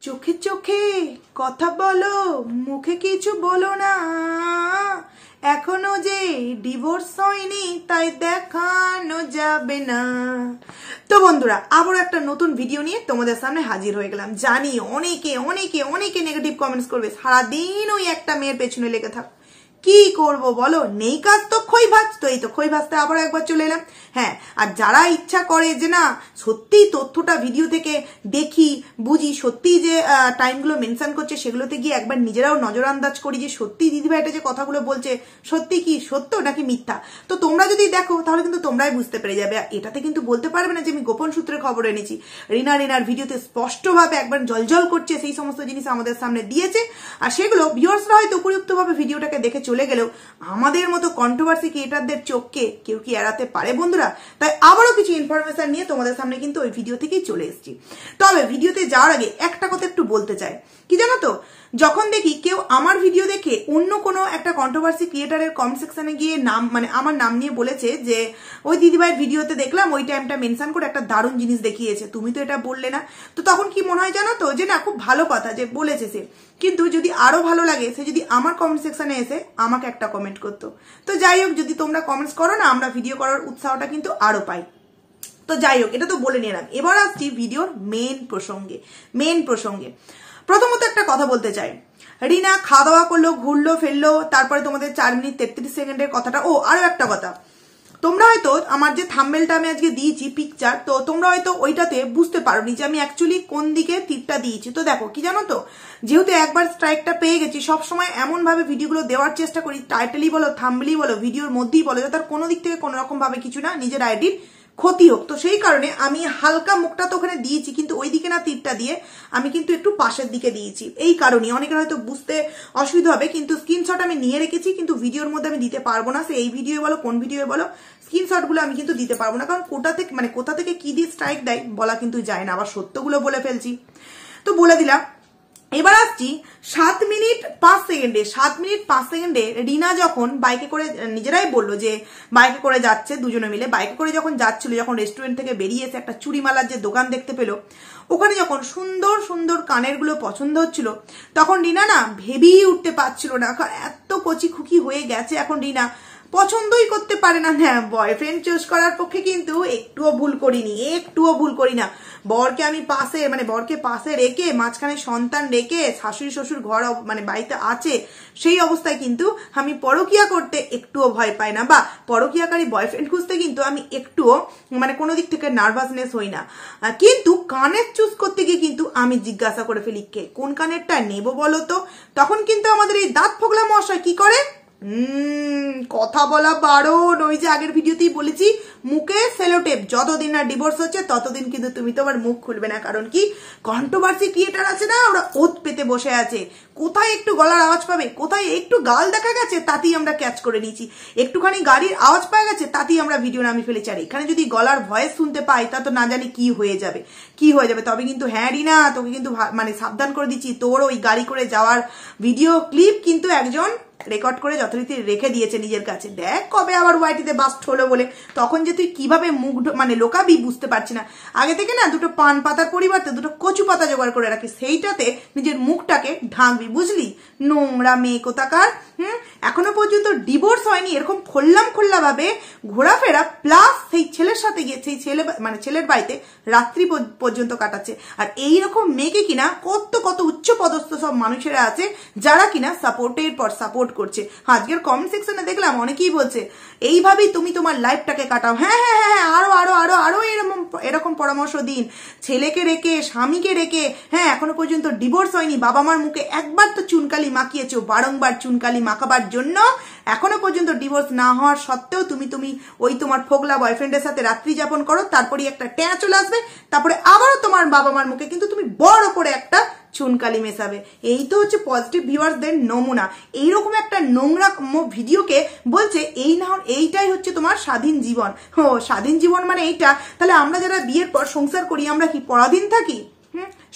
চোখে চোখে কথা বলো, মুখে কিছু বলো না, এখনো যে ডিভোর্স হয়নি তাই দেখানো যাবে না। তো বন্ধুরা, আবার একটা নতুন ভিডিও নিয়ে তোমাদের সামনে হাজির হয়ে গেলাম। জানি অনেকে অনেকে অনেকে নেগেটিভ কমেন্টস করবে, সারাদিন ওই একটা মেয়ের পেছনে লেগে থাক। কি করব বলো, নেই কাজ তো খই ভাজ, তো এই তো খই ভাজতে আবার একবার চলে এলাম। হ্যাঁ, আর যারা ইচ্ছা করে যে না সত্যিই তথ্যটা ভিডিও থেকে দেখি বুঝি, সত্যিই যে টাইমগুলো মেনশন করছে সেগুলোতে গিয়ে একবার নিজেরাও নজর আন্দাজ করি যে সত্যি দিদিভাইটা যে কথাগুলো বলছে সত্যি কি সত্য নাকি মিথ্যা। তো তোমরা যদি দেখো তাহলে কিন্তু তোমরাই বুঝতে পেরে যাবে। এটাতে কিন্তু বলতে পারবে না যে আমি গোপন সূত্রে খবর এনেছি। রিনার ভিডিওতে স্পষ্টভাবে একবার জলজল করছে সেই সমস্ত জিনিস আমাদের সামনে দিয়েছে, আর সেগুলো ভিউয়ার্সরা হয়তো উপযুক্তভাবে ভিডিওটাকে দেখে চলে গেলেও আমাদের মতো কন্ট্রোভার্সি ক্রিয়েটারদের চোখকে কেউ কি এড়াতে পারে বন্ধুরা? তাই আবারও কিছু ইনফরমেশন নিয়ে তোমাদের সামনে কিন্তু ওই ভিডিও থেকেই চলে এসেছি। তবে ভিডিওতে যাওয়ার আগে একটা কথা একটু বলতে চাই, কি জানো তো, যখন দেখি কেউ আমার ভিডিও দেখে অন্য কোনো একটা কন্ট্রোভার্সি ক্রিয়েটারের কমেন্ট সেকশনে গিয়ে নাম মানে আমার নাম নিয়ে বলেছে যে ওই দিদিভাইয়ের ভিডিওতে দেখলাম ওই টাইমটা মেনশন করে একটা দারুণ জিনিস দেখিয়েছে, তুমি তো এটা বললে না। তো তখন কি মনে হয় জানো তো, যে না খুব ভালো কথা যে বলেছে সে, কিন্তু যদি আরো ভালো লাগে সে যদি আমার কমেন্ট সেকশনে এসে আমাকে একটা কমেন্ট করতো। তো যাই হোক, যদি তোমরা কমেন্টস করো না, আমরা ভিডিও করার উৎসাহটা কিন্তু আরো পাই। তো যাই হোক, এটা তো বলে নিলাম। এবার আসছি ভিডিওর মেন প্রসঙ্গে। প্রথমত একটা কথা বলতে চাই, রিনা খাওয়া দাওয়া করলো, ঘুরলো ফেললো, তারপরে তোমাদের 4 মিনিট 33 সেকেন্ডের কথাটা। ও আরো একটা কথা, তোমরা হয়তো আমার যে থাম্বনেলটা আমি আজকে দিয়েছি পিকচার, তো তোমরা হয়তো ওইটাতে বুঝতে পারোনি যে আমি অ্যাকচুয়ালি কোন দিকে তীরটা দিয়েছি। তো দেখো, কি জানো তো, যেহেতু একবার স্ট্রাইকটা পেয়ে গেছি, সবসময় এমন ভাবে ভিডিওগুলো দেওয়ার চেষ্টা করি, টাইটেলই বলো থাম্বনেলই বলো ভিডিওর মধ্যেই বলো, যাতে তার কোনো দিক থেকে কোনো রকম ভাবে কিছু না নিজের আইডির ক্ষতি হোক। তো সেই কারণে আমি হালকা মুখটা তো ওখানে দিয়েছি, কিন্তু ওই দিকে না তীরটা দিয়ে আমি কিন্তু একটু পাশের দিকে দিয়েছি। এই কারণে অনেকের হয়তো বুঝতে অসুবিধা হবে, কিন্তু স্ক্রিনশট আমি নিয়ে রেখেছি, কিন্তু ভিডিওর মধ্যে আমি দিতে পারবো না। সে এই ভিডিও বলো কোন ভিডিও বলো, স্ক্রিনশট গুলো আমি কিন্তু দিতে পারবো না, কারণ কোথা থেকে কি দিয়ে স্ট্রাইক দেয় বলা কিন্তু যায় না, আবার সত্যগুলো বলে ফেলছি। তো বলে দিলাম। এবার আসছি 7 মিনিট 5 সেকেন্ডে রিনা যখন বাইকে করে, নিজেরাই বললো যে বাইকে করে যাচ্ছে, দুজনে মিলে বাইকে করে যখন যাচ্ছিল, যখন রেস্টুরেন্ট থেকে বেরিয়ে এসে একটা চুড়িমালার যে দোকান দেখতে পেলো, ওখানে যখন সুন্দর সুন্দর কানের গুলো পছন্দ হচ্ছিল, তখন রিনা না ভেবেই উঠতে পারছিল না, এত কচি খুকি হয়ে গেছে এখন রিনা, পছন্দই করতে পারে না। হ্যাঁ, বয়ফ্রেন্ড চুজ করার পক্ষে কিন্তু একটুও ভুল করি না। বরকে আমি বরকে পাশে রেখে, মাঝখানে সন্তান রেখে, শাশুড়ি শ্বশুর ঘর বাড়িতে আছে, সেই অবস্থায় কিন্তু আমি পরকিয়া করতে একটুও ভয় পাই না, বা পরকিয়াকারী বয়ফ্রেন্ড খুঁজতে কিন্তু আমি একটুও কোনো দিক থেকে নার্ভাসনেস হই না। কিন্তু কানের চুজ করতে গিয়ে কিন্তু আমি জিজ্ঞাসা করে ফেলি, কে কোন কানেরটা নেবো বলো তো। তখন কিন্তু আমাদের এই দাঁত ফোগলা মশাই কি করে, কথা বলা বারণ। ওই যে আগের ভিডিওতেই বলেছি, মুখে সেলোটেপ, যতদিন না ডিভোর্স হচ্ছে ততদিন কিন্তু তুমি তোমার মুখ খুলবে না। কারণ কি, কন্ট্রোভার্সি ক্রিয়েটার আছে না, ওরা ওত পেতে বসে আছে, কোথায় একটু গলার আওয়াজ পাবে, কোথায় একটু গাল দেখা গেছে তাতেই আমরা ক্যাচ করে নিয়েছি, একটুখানি গাড়ির আওয়াজ পাওয়া গেছে তাতেই আমরা ভিডিও নামিয়ে ফেলেছি। আর এখানে যদি গলার ভয়েস শুনতে পাই তা তো না জানি কি হয়ে যাবে। তবে কিন্তু হ্যাঁ রিনা, তোকে কিন্তু সাবধান করে দিচ্ছি, তোর ওই গাড়ি করে যাওয়ার ভিডিও ক্লিপ কিন্তু একজন রেকর্ড করে যথারীতি রেখে দিয়েছে নিজের কাছে। দেখ কবে আবার ওয়াইটিতে বাস্ট হলো বলে, তখন যে তুই কিভাবে মুখ লোকাবি বুঝতে পারছি না। আগে থেকে না দুটো পান পাতার পরিবর্তে দুটো কচু পাতা জোগাড় করে রাখি, সেইটাতে নিজের মুখটাকে ঢাকবি, বুঝলি? নোংরা মেয়ে কোথাকার। এখনো পর্যন্ত ডিভোর্স হয়নি, এরকম খোল্লা ভাবে ঘোরাফেরা, প্লাস সেই ছেলের সাথে গিয়ে সেই ছেলের বাড়িতে রাত্রি পর্যন্ত কাটাচ্ছে। আর এইরকম মেয়েকে কিনা কত উচ্চ পদস্থ সব মানুষেরা আছে যারা কিনা সাপোর্টের পর সাপোর্ট করছে। আজকের কমেন্ট সেকশনে দেখলাম অনেকেই বলছে এইভাবেই তুমি তোমার লাইফটাকে কাটাও। হ্যাঁ, আরো এরকম পরামর্শ দিন। ছেলেকে রেখে, স্বামীকে রেখে, হ্যাঁ এখনো পর্যন্ত ডিভোর্স হয়নি, বাবা মার মুখে একবার তো চুনকালি মাখিয়েছো, বারংবার চুনকালি মাখাবার জন্য এখনো পর্যন্ত ডিভোর্স না হওয়ার সত্ত্বেও তুমি ওই তোমার ফোগলা বয়ফ্রেন্ডের সাথে রাত্রি যাপন করো, তারপরে একটা ট্যাঁ চলে আসবে, তারপরে আবারও তোমার বাবা মার মুখে কিন্তু তুমি বড় করে একটা চুনকালি মেশাবে। এই তো হচ্ছে পজিটিভ ভিউয়ার্সদের নমুনা। এইরকম একটা নোংরা ভিডিওকে বলছে এইটাই হচ্ছে তোমার স্বাধীন জীবন। স্বাধীন জীবন মানে এইটা? তাহলে আমরা যারা বিয়ের পর সংসার করি আমরা কি পরাধীন থাকি?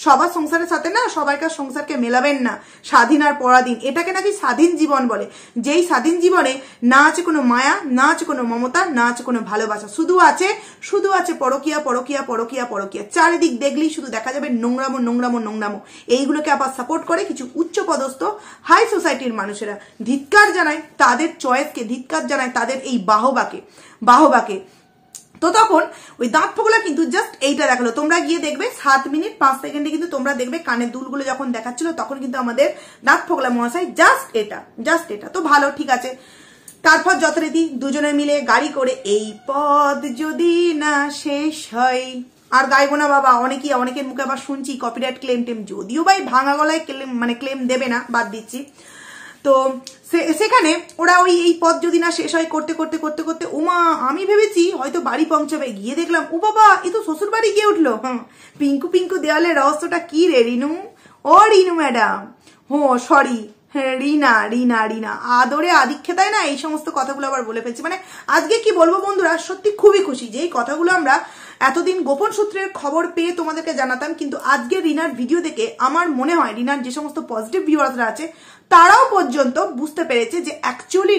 সবার সংসারের সাথে না সবাইকার সংসারকে মেলাবেন না। স্বাধীন আর পরাধীন, এটাকে নাকি স্বাধীন জীবন বলে। যেই স্বাধীন জীবনে না আছে কোনো মায়া, না আছে কোনো মমতা, না আছে কোনো ভালোবাসা, শুধু আছে পরকিয়া পরকিয়া পরকিয়া পরকিয়া। চারিদিক দেখলেই শুধু দেখা যাবে নোংরামো নোংরামো নোংরামো। এইগুলোকে আবার সাপোর্ট করে কিছু উচ্চপদস্থ হাই সোসাইটির মানুষেরা। ধিক্কার জানায় তাদের চয়েসকে, ধিক্কার জানায় তাদের এই বাহবাকে। তো তখন ওই দাঁত ফোগলা কিন্তু জাস্ট এইটা দেখালো। তোমরা গিয়ে দেখবে 7 মিনিট 5 সেকেন্ডে কিন্তু তোমরা দেখবে কানের দুলগুলো যখন দেখাচ্ছিল তখন কিন্তু আমাদের দাঁত ফোগলা মহাশয় জাস্ট এটা। তো ভালো, ঠিক আছে। তারপর যথারীতি দুজনে মিলে গাড়ি করে এই পথ যদি না শেষ হয়, আর গাইবো না বাবা, অনেকের মুখে আবার শুনছি কপিরাইট ক্লেম, যদিও ভাই ভাঙা গলায় ক্লেম দেবে না, বাদ দিচ্ছি। তো সেখানে ওরা এই পথ যদি না শেষ হয় করতে করতে করতে করতে ওমা আমি ভেবেছি হয়তো বাড়ি পৌঁছাবে, গিয়ে দেখলাম ও বাবা এ তো শ্বশুর বাড়ি গিয়ে উঠলো। পিঙ্কু দেওয়ালের রহস্যটা কি রে রিনু? ও রিনু ম্যাডাম, সরি রিনা আদরে আদিক্ষেতায় না এই সমস্ত কথাগুলো আবার বলে ফেলছি। মানে আজকে কি বলবো বন্ধুরা, সত্যি খুবই খুশি যে এই কথাগুলো আমরা এতদিন গোপন সূত্রের খবর পেয়ে তোমাদেরকে জানাতাম, কিন্তু আজকে রিনার ভিডিও দেখে আমার মনে হয় রিনার যে সমস্ত পজিটিভ ভিউয়ার্সরা আছে তারাও পর্যন্ত বুঝতে পেরেছে যে অ্যাকচুয়ালি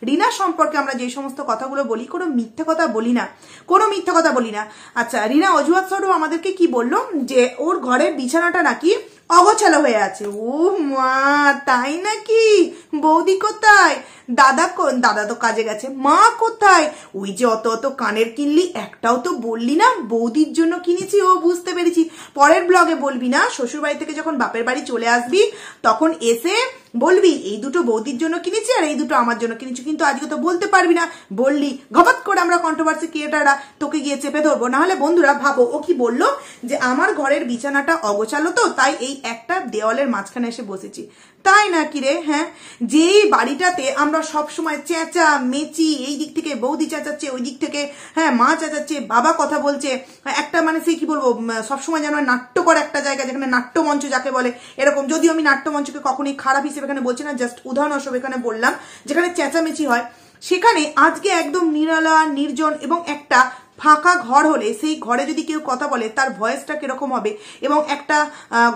রিনা সম্পর্কে আমরা যে সমস্ত কথাগুলো বলি কোনো মিথ্যে কথা বলি না। আচ্ছা, রিনা অজুহাত স্বরূপ আমাদেরকে কি বললো, যে ওর ঘরের বিছানাটা নাকি অগোছালো হয়ে আছে। ও মা, তাই নাকি? বৌদি কোথায়? দাদা তো কাজে গেছে। মা কোথায়? ওই যে অত কানের কিনলি, একটাও তো বললি না বৌদির জন্য কিনেছি। ও বুঝতে পেরেছি, পরের ব্লগে বলবি না, শ্বশুর বাড়ি থেকে যখন বাপের বাড়ি চলে আসবি তখন এসে বলবি এই দুটো বৌদির জন্য কিনেছি আর এই দুটো আমার জন্য কিনেছি, কিন্তু আজকে তো বলতে পারবি না। বললি ঘপাত করে আমরা কন্ট্রোভার্সি ক্রিয়েটাররা তোকে গিয়ে চেপে ধরবো। না হলে বন্ধুরা ভাবো ও কি বললো, যে আমার ঘরের বিছানাটা অগোছালো তো তাই এই একটা দেওয়ালের মাঝখানে এসে বসেছি। তাই নাকি রে? হ্যাঁ, যেই বাড়িটাতে আমরা সবসময় চেঁচা মেচি, এই দিক থেকে বৌদি চেঁচাচ্ছে, ওই দিক থেকে মা চেঁচাচ্ছে, বাবা কথা বলছে, একটা মানে সেই কি বলবো সবসময় যেন নাট্যকর একটা জায়গা, যেখানে নাট্যমঞ্চ যাকে বলে এরকম। যদিও আমি নাট্যমঞ্চকে কখনোই খারাপ হিসেবে এখানে বলছি না, জাস্ট উদাহরণস্বরূপ এখানে বললাম, যেখানে চেঁচামেচি হয় সেখানে আজকে একদম নিরালা নির্জন এবং একটা ফাঁকা ঘর হলে সেই ঘরে যদি কেউ কথা বলে তার ভয়েসটা কিরকম হবে, এবং একটা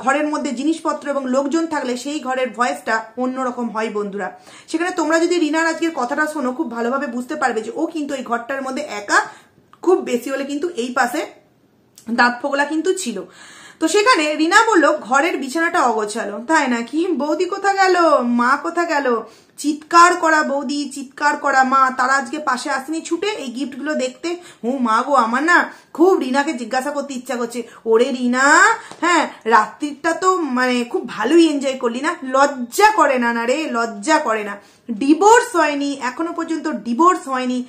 ঘরের মধ্যে জিনিসপত্র এবং লোকজন থাকলে সেই ঘরের ভয়েসটা অন্যরকম হয় বন্ধুরা। সেখানে তোমরা যদি রিনার আজকের কথাটা শোনো খুব ভালোভাবে বুঝতে পারবে যে ও কিন্তু এই ঘরটার মধ্যে একা, খুব বেশি হলে কিন্তু এই পাশে দাঁত ফোগলা কিন্তু ছিল। তো সেখানে রিনা বলল ঘরের বিছানাটা অগোছালো। তাই নাকি? বৌদি কোথা গেল, মা কোথা গেল? চিৎকার করা বৌদি, চিৎকার করা মা, তারা আজকে পাশে আসেনি ছুটে এই গিফটগুলো দেখতে। মা গো, আমার না খুব রিনাকে জিজ্ঞাসা করতে ইচ্ছা করছে, ওরে রিনা, রাত্রিটা তো মানে খুব ভালোই এনজয় করলি না? লজ্জা করে না রে? লজ্জা করে না? ডিভোর্স হয়নি এখনো পর্যন্ত, ডিভোর্স হয়নি,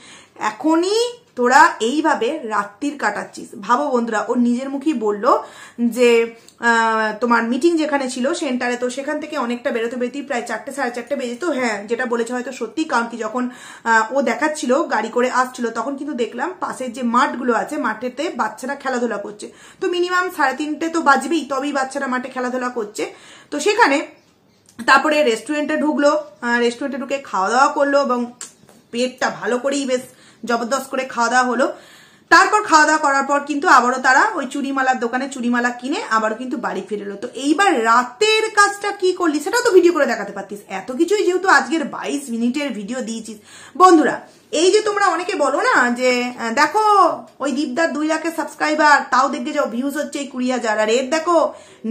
এখনই তোরা এইভাবে রাত্রির কাটাচ্ছিস। ভাবো বন্ধুরা, ও নিজের মুখেই বললো যে তোমার মিটিং যেখানে ছিল সেন্টারে, তো সেখান থেকে অনেকটা বেরোতে প্রায় 4টে 4:30 বেজে। তো হ্যাঁ, যেটা বলেছে হয়তো সত্যি, কারণ কি যখন ও দেখাচ্ছিল গাড়ি করে আসছিল তখন কিন্তু দেখলাম পাশের যে মাঠগুলো আছে মাঠেতে বাচ্চারা খেলাধুলা করছে। তো মিনিমাম 3:30 তো বাজবেই, তবেই বাচ্চারা মাঠে খেলাধুলা করছে। তো সেখানে তারপরে রেস্টুরেন্টে ঢুকলো, রেস্টুরেন্টে ঢুকে খাওয়া দাওয়া করলো এবং পেটটা ভালো করেই বেশ জবরদস্ত করে খাওয়া দাওয়া হলো। তারপর খাওয়া দাওয়া করার পর কিন্তু আবারও তারা ওই চুড়িমালার দোকানে চুড়িমালা কিনে আবারও কিন্তু বাড়ি ফিরে এলো। তো এইবার রাতের কাজটা কি করলি সেটাও তো ভিডিও করে দেখাতে পারতিস। এত কিছুই যেহেতু আজকের 22 মিনিটের ভিডিও দিয়েছিস বন্ধুরা, এই যে তোমরা অনেকে বলো না যে দেখো ওই দীপদার 2 লাখের সাবস্ক্রাইবার, তাও দেখতে যাও ভিউজ হচ্ছে 20,000, আর এর দেখো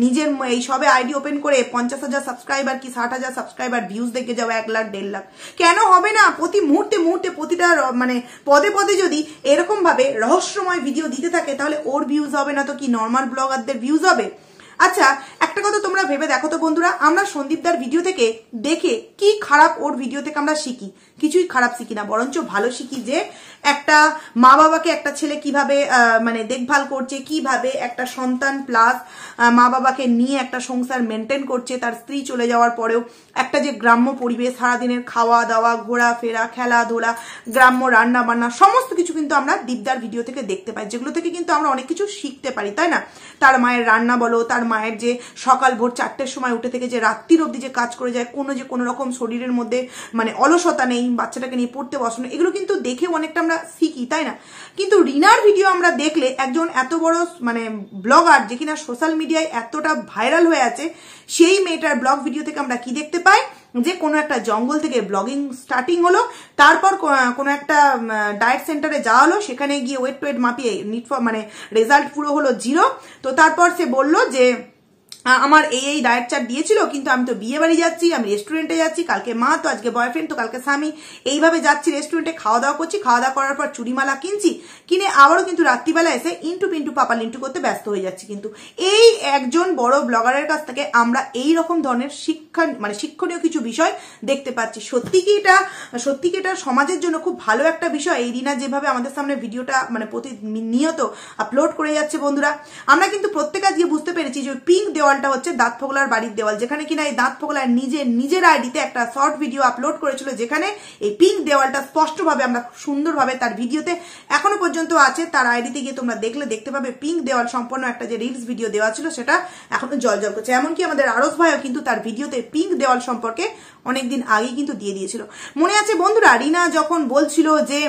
নিজের এই সবে আইডি ওপেন করে 50,000 সাবস্ক্রাইবার কি 60,000 সাবস্ক্রাইবার, ভিউজ দেখে যাও 1 লাখ 1.5 লাখ। কেন হবে না? প্রতি মুহূর্তে প্রতিটা মানে পদে পদে যদি এরকম ভাবে রহস্যময় ভিডিও দিতে থাকে তাহলে ওর ভিউজ হবে না তো কি নর্মাল ব্লগারদের ভিউজ হবে? আচ্ছা, একটা কথা তোমরা ভেবে দেখো তো বন্ধুরা, আমরা সন্দীপদার ভিডিও থেকে দেখে কি খারাপ ওর ভিডিও থেকে আমরা শিখি? কিছুই খারাপ শিখি না, বরঞ্চ ভালো শিখি যে একটা মা বাবাকে একটা ছেলে কিভাবে মানে দেখভাল করছে, কিভাবে একটা সন্তান প্লাস মা বাবাকে নিয়ে একটা সংসার মেনটেন করছে, তার স্ত্রী চলে যাওয়ার পরেও একটা যে গ্রাম্য পরিবেশ, সারাদিনের খাওয়া দাওয়া, ঘোরাফেরা, খেলাধুলা, গ্রাম্য রান্না বান্না, সমস্ত কিছু কিন্তু আমরা দীপদার ভিডিও থেকে দেখতে পাই, যেগুলো থেকে কিন্তু আমরা অনেক কিছু শিখতে পারি, তাই না? তার মায়ের রান্না বলো, তার মায়ের যে সকাল ভোর ভোর 4টের সময় উঠে থেকে যে রাত্রির অবধি যে কাজ করে যায়, কোনো রকম শরীরের মধ্যে মানে অলসতা নেই, বাচ্চাটাকে নিয়ে পড়তে বসানো, এগুলো কিন্তু দেখে অনেকটা আমরা শিখি, তাই না? কিন্তু রিনার ভিডিও আমরা দেখলে একজন এত বড় মানে ব্লগার যে কিনা সোশ্যাল মিডিয়ায় এতটা ভাইরাল হয়ে আছে, সেই মেয়েটার ব্লগ ভিডিও থেকে আমরা কি দেখতে পাই যে কোনো একটা জঙ্গল থেকে ব্লগিং স্টার্টিং হলো, তারপর কোনো একটা ডায়েট সেন্টারে যাওয়া হলো, সেখানে গিয়ে ওয়েট মাপিয়ে মানে রেজাল্ট পুরো হলো 0। তো তারপর সে বলল যে আমার এই ডায়েট চার্ট দিয়েছিল, কিন্তু আমি তো বিয়ে বাড়ি যাচ্ছি, আমি রেস্টুরেন্টে যাচ্ছি, কালকে মা, তো আজকে বয়ফ্রেন্ড, তো কালকে স্বামী, এইভাবে যাচ্ছি রেস্টুরেন্টে, খাওয়া দাওয়া করছি, খাওয়া দাওয়া করার পর চুড়িমালা কিনে আবারও কিন্তু রাত্রিবেলা এসে ইন্টু পিন্টু পাপা লিন্টু করতে ব্যস্ত হয়ে যাচ্ছি। কিন্তু এই একজন বড় ব্লগারের কাছ থেকে আমরা এই রকম ধরনের শিক্ষণীয় কিছু বিষয় দেখতে পাচ্ছি। সত্যি কি এটা সমাজের জন্য খুব ভালো একটা বিষয়? এই রিনা যেভাবে আমাদের সামনে ভিডিওটা মানে প্রতিনিয়ত আপলোড করে যাচ্ছে বন্ধুরা, আমরা কিন্তু প্রত্যেকে আজকে বুঝতে পেরেছি যে পিঙ্ক দেওয়ালটা হচ্ছে দাঁত ফোগলার বাড়ির দেওয়াল, যেখানে কিনা এই দাঁত ফোগলার নিজের আইডিতে একটা শর্ট ভিডিও আপলোড করেছিল, যেখানে এই পিঙ্ক দেওয়ালটা স্পষ্টভাবে আমরা সুন্দরভাবে তার ভিডিওতে এখনো পর্যন্ত আছে, তার আইডিতে গিয়ে তোমরা দেখতে পাবে পিঙ্ক দেওয়াল সম্পন্ন একটা যে রিলস ভিডিও দেওয়া ছিল সেটা এখনো জলজল করছে। এমনকি আমাদের আরস ভাইও কিন্তু তার ভিডিওতে পিঙ্ক দেওয়াল সম্পর্কে অনেকদিন আগেই কিন্তু দিয়ে দিয়েছিল। মনে আছে বন্ধুরা, রিনা যখন বলছিল যে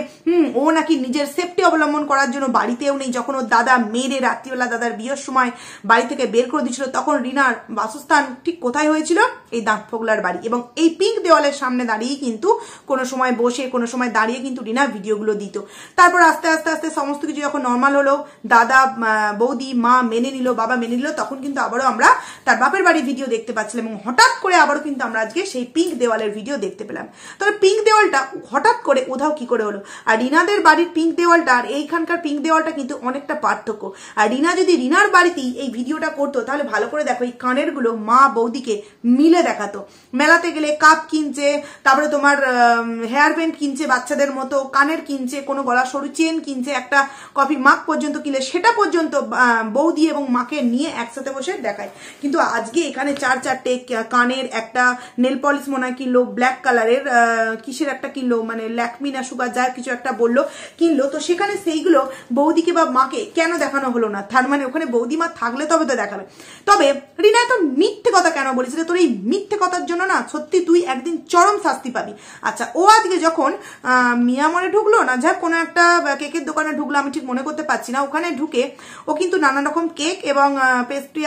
ও নাকি নিজের সেফটি অবলম্বন করার জন্য বাড়িতেও নেই, যখন ওর দাদা মেরে রাত্রিবেলা দাদার বিয়ের সময় বাড়ি থেকে বের করে দিয়েছিল, তখন রিনার বাসস্থান ঠিক কোথায় হয়েছিল? এই দাঁত ফোগলার বাড়ি। এবং এই পিঙ্ক দেওয়ালের সামনে দাঁড়িয়ে কিন্তু কোনো সময় বসে, কোনো সময় দাঁড়িয়ে কিন্তু রিনা ভিডিওগুলো দিত। তারপর আস্তে আস্তে সমস্ত কিছু যখন নর্মাল হলো, দাদা, বৌদি, মা মেনে নিল, বাবা মেনে নিল, তখন কিন্তু আবারও আমরা তার বাপের বাড়ির ভিডিও দেখতে পাচ্ছিলাম, এবং হঠাৎ করে আবারও কিন্তু আমরা আজকে সেই পিঙ্ক দেওয়ালের ভিডিও দেখতে পেলাম। তবে পিঙ্ক দেওয়ালটা হঠাৎ করে উধাও কি করে হলো? আর রিনাদের বাড়ির পিঙ্ক দেওয়ালটা আর এইখানকার পিঙ্ক দেওয়ালটা কিন্তু অনেকটা পার্থক্য। আর রিনা যদি রিনার বাড়িতেই এই ভিডিওটা করতো, তাহলে ভালো করে দেখো, এই কানের গুলো মা বৌদিকে মিলে দেখাতো। মেলাতে গেলে কাপ কিনছে, তারপরে তোমার হেয়ার ব্যান্ড কিনছে বাচ্চাদের মতো, কানের কিনছে, কোনো গলা সরু চেন কিনছে, একটা কফি মাগ পর্যন্ত কিনলে সেটা পর্যন্ত বৌদি এবং মাকে নিয়ে একসাথে বসে দেখায়। কিন্তু আজকে এখানে 4-4টে কানের, একটা নেল পলিশ মনে হয় কিনলো ব্ল্যাক কালারের, কিসের একটা কিনলো, মানে ল্যাকমি না সুগার যা কিছু একটা বললো কিনলো, তো সেখানে সেইগুলো বৌদিকে বা মাকে কেন দেখানো হলো না? তার মানে ওখানে বৌদি মা থাকলে তবে তো দেখাবে। তবে রিনা তো মিথ্যে কথা কেন বলেছিল? তোর এই মিথ্যে কথার জন্য না সত্যি তুই একদিন চরম শাস্তি পাবি। আচ্ছা, ও আজকে যখন মিয়ামরে ঢুকলো না, যা কোনো একটা কেকের দোকানে ঢুকলো, আমি ঠিক মনে করতে পারছি না, ওখানে ঢুকে ও কিন্তু নানা রকম কেক এবং পেস্ট্রি,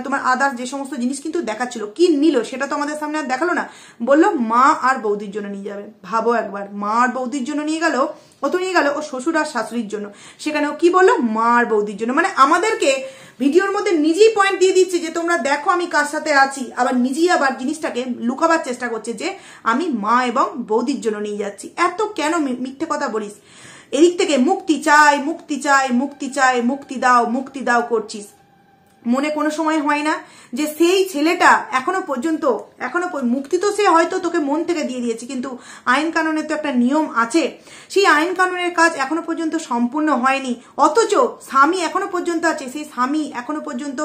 তোমার আদার্স যে সমস্ত জিনিস কিন্তু দেখাচ্ছিল। কি নিল সেটা তো আমাদের সামনে আর দেখালো না, বললো মা আর বৌদির জন্য নিয়ে যাবে। ভাবো একবার, মা আর বৌদির জন্য নিয়ে গেল, ও তো নিয়ে গেল ও শ্বশুর আর শাশুড়ির জন্য, সেখানে ও কি বললো? মা আর বৌদির জন্য। মানে আমাদেরকে ভিডিওর মধ্যে নিজেই পয়েন্ট দিয়ে দিচ্ছে যে তোমরা দেখো আমি কার সাথে আছি, আবার নিজেই আবার জিনিসটাকে লুকাবার চেষ্টা করছে যে আমি মা এবং বৌদির জন্য নিয়ে যাচ্ছি। এত কেন মিথ্যে কথা বলিস? এদিক থেকে মুক্তি চাই, মুক্তি চাই, মুক্তি চাই, মুক্তি দাও করছিস। মনে কোনো সময় হয় না যে সেই ছেলেটা এখনো পর্যন্ত মুক্তি তো সে হয়তো তোকে মন থেকে দিয়ে দিয়েছে, কিন্তু আইন কানুনের তো একটা নিয়ম আছে, সেই আইন কানুনের কাজ এখনো পর্যন্ত সম্পূর্ণ হয়নি। অথচ স্বামী এখনো পর্যন্ত আছে, সেই স্বামী এখনো পর্যন্ত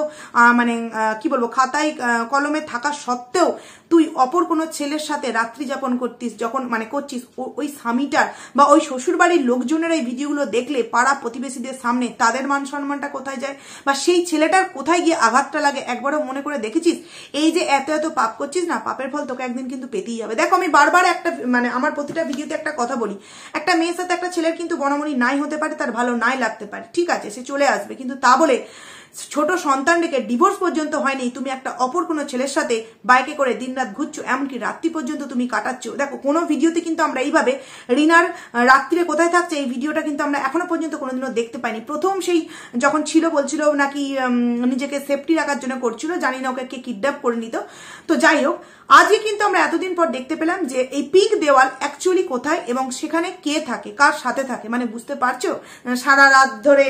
মানে কি বলবো, খাতায় কলমে থাকা সত্ত্বেও তুই অপর কোনো ছেলের সাথে রাত্রি যাপন করছিস, ওই স্বামীটার বা ওই শ্বশুর বাড়ির লোকজনের এই ভিডিওগুলো দেখলে পাড়া প্রতিবেশীদের সামনে তাদের মান সম্মানটা কোথায় যায়, বা সেই ছেলেটার কোথায় গিয়ে আঘাতটা লাগে একবারও মনে করে দেখেছিস? এই যে এত পাপ করছিস না, পাপের ফল তোকে একদিন কিন্তু পেতেই হবে। দেখো, আমি বারবার একটা আমার প্রতিটা ভিডিওতে একটা কথা বলি, একটা মেয়ের সাথে একটা ছেলের কিন্তু বনামনি নাই হতে পারে, তার ভালো নাই লাগতে পারে, ঠিক আছে, সে চলে আসবে, কিন্তু তা বলে ছোট সন্তান রেখে ডিভোর্স পর্যন্ত হয়নি, তুমি একটা অপর কোনো ছেলের সাথে বাইকে করে দিনরাত ঘুরছো, এমনকি রাত্রি পর্যন্ত তুমি কাটাচ্ছ। দেখো, কোনো ভিডিওতে কিন্তু আমরা এইভাবে রিনার রাত্রিরে কোথায় থাকছে এই ভিডিওটা কিন্তু আমরা এখনো পর্যন্ত কোনোদিনও দেখতে পাইনি। প্রথম সেই যখন ছিল বলছিল নাকি নিজেকে সেফটি রাখার জন্য করছিল, জানি না ওকে কে কিডন্যাপ করে নিত। তো যাই হোক, আজকে কিন্তু আমরা এতদিন পর দেখতে পেলাম যে এই পিঙ্ক দেওয়াল অ্যাকচুয়ালি কোথায় এবং সেখানে কে থাকে, কার সাথে থাকে। মানে বুঝতে পারছো, সারা রাত ধরে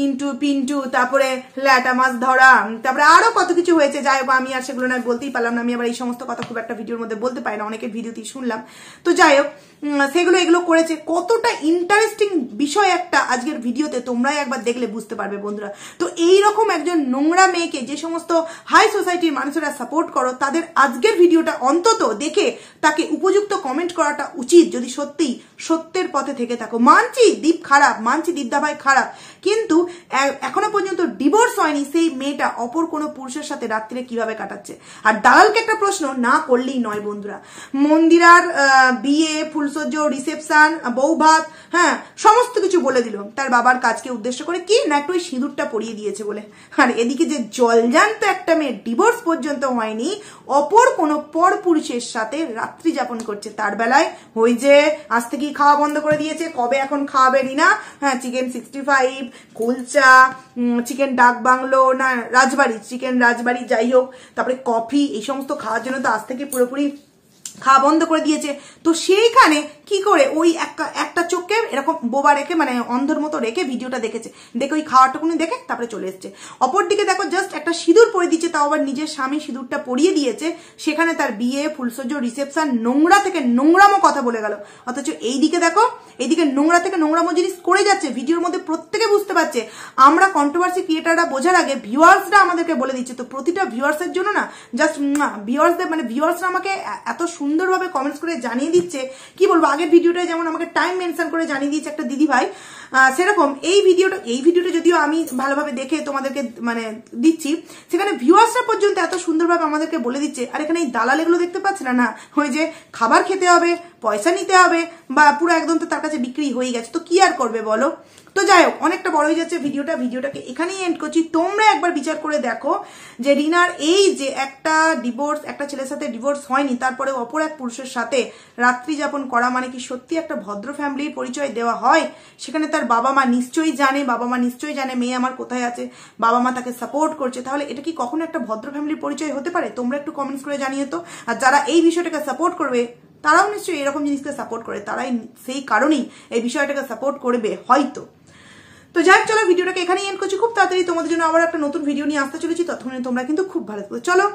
ইন্টু পিন্টু, তারপরে ল্যাটা মাছ ধরা, তারপরে আরো কত কিছু হয়েছে। যাই হোক, আমি আর সেগুলো না বলতেই পারলাম না, আমি আবার এই সমস্ত কথা খুব একটা ভিডিওর মধ্যে বলতে পারি না, অনেকের ভিডিওতেই শুনলাম। তো যাই হোক, এগুলো করেছে। কতটা ইন্টারেস্টিং বিষয় একটা আজকের ভিডিওতে তোমরাই একবার দেখলে বুঝতে পারবে বন্ধুরা। তো এইরকম একজন নোংরা মেয়েকে যে সমস্ত হাই সোসাইটির মানুষেরা সাপোর্ট করো, তাদের আজকের ভিডিওটা অন্তত দেখে তাকে উপযুক্ত কমেন্ট করাটা উচিত, যদি সত্যি সত্যের পথে থেকে থাকো। মানছি দীপ খারাপ, মানছি দীপদা ভাই খারাপ, কিন্তু এখনো পর্যন্ত ডিভোর্স হয়নি সেই মেয়েটা অপর কোনো পুরুষের সাথে রাত্রিরে কিভাবে কাটাচ্ছে। আর দালালকে একটা প্রশ্ন না করলেই নয় বন্ধুরা, মন্দিরার বিয়ে, ফুলসজ্জা, রিসেপশন, বউ ভাত, হ্যাঁ সমস্ত কিছু বলে দিল তার বাবার কাজকে উদ্দেশ্য করে, কি না একটু ওই সিঁদুরটা পরিয়ে দিয়েছে বলে। আর এদিকে যে জলজান্ত একটা মেয়ে ডিভোর্স পর্যন্ত হয়নি, অপর কোনো পর পুরুষের সাথে রাত্রি যাপন করছে, তার বেলায় ওই যে আজ থেকেই খাওয়া বন্ধ করে দিয়েছে, কবে এখন খাওয়াবেনি না, হ্যাঁ চিকেন 65, কুলচা, চিকেন ডাক বাংলো না রাজবাড়ি, চিকেন রাজবাড়ি যাই হোক, তারপরে কফি, এই সমস্ত খাওয়ার জন্য তো আজ থেকে পুরোপুরি খাওয়া বন্ধ করে দিয়েছে। তো সেইখানে কি করে ওই একটা চোখকে এরকম বোবা রেখে মানে অন্ধর মতো রেখে ভিডিওটা দেখেছে, দেখে ওই খাওয়াটুকুনি দেখে তারপরে চলে এসছে। অপরদিকে দেখো জাস্ট একটা সিঁদুর পরে দিচ্ছে, তাও আবার নিজের স্বামী সিঁদুরটা পরিয়ে দিয়েছে, সেখানে তার বিয়ে, ফুলসজ্জা, রিসেপশন, নোংরা থেকে নোংরামো কথা বলে গেল। অথচ এইদিকে দেখো, এইদিকে নোংরা থেকে নোংরামো জিনিস করে যাচ্ছে, ভিডিওর মধ্যে প্রত্যেকে বুঝতে পারছে। আমরা কন্ট্রোভার্সি ক্রিয়েটাররা বোঝার আগে ভিউয়ার্সরা আমাদেরকে বলে দিচ্ছে। তো প্রতিটা ভিউয়ার্সের জন্য না জাস্ট ভিউয়ার্সদের মানে ভিউয়ার্সরা আমাকে এত সুন্দরভাবে কমেন্টস করে জানিয়ে দিচ্ছে, কি বলবো, আগের ভিডিওটায় যেমন আমাকে টাইম মেনশন করে জানিয়ে দিয়েছে একটা দিদি ভাই, সেরকম এই ভিডিওটা যদিও আমি ভালোভাবে দেখে তোমাদেরকে মানে দিচ্ছি, সেখানে ভিউয়ার্সরা পর্যন্ত এত সুন্দরভাবে আমাদেরকে বলে দিচ্ছে। আর এখানে এই দালাল এগুলো দেখতে পাচ্ছে না, ওই যে খাবার খেতে হবে, পয়সা নিতে হবে, বা পুরো একদম তো তার কাছে বিক্রি হয়ে গেছে, তো কি আর করবে বলো। তো যাই হোক, অনেকটা বড় হয়ে যাচ্ছে ভিডিওটাকে এখানেই এন্ড করছি। তোমরা একবার বিচার করে দেখো যে রিনার এই যে একটা ছেলের সাথে ডিভোর্স হয়নি, তারপরে অপর এক পুরুষের সাথে রাত্রি যাপন করা মানে কি সত্যি একটা ভদ্র ফ্যামিলির পরিচয় দেওয়া হয়? সেখানে তার বাবা মা নিশ্চয়ই জানে মেয়ে আমার কোথায় আছে, বাবা মা তাকে সাপোর্ট করছে, তাহলে এটা কি কখনো একটা ভদ্র ফ্যামিলির পরিচয় হতে পারে? তোমরা একটু কমেন্টস করে জানিয়ে তো। আর যারা এই বিষয়টাকে সাপোর্ট করবে তারাও নিশ্চয়ই এরকম জিনিসকে সাপোর্ট করে, তারাই সেই কারণেই এই বিষয়টাকে সাপোর্ট করবে হয়তো। তো যাই চলো, ভিডিওটাকে এখানেই এন্ড করছি। খুব তাড়াতাড়ি তোমাদের জন্য আবার একটা নতুন ভিডিও নিয়ে আসতে চলেছি, ততক্ষণে তোমরা কিন্তু খুব ভালো থাকো। চলো।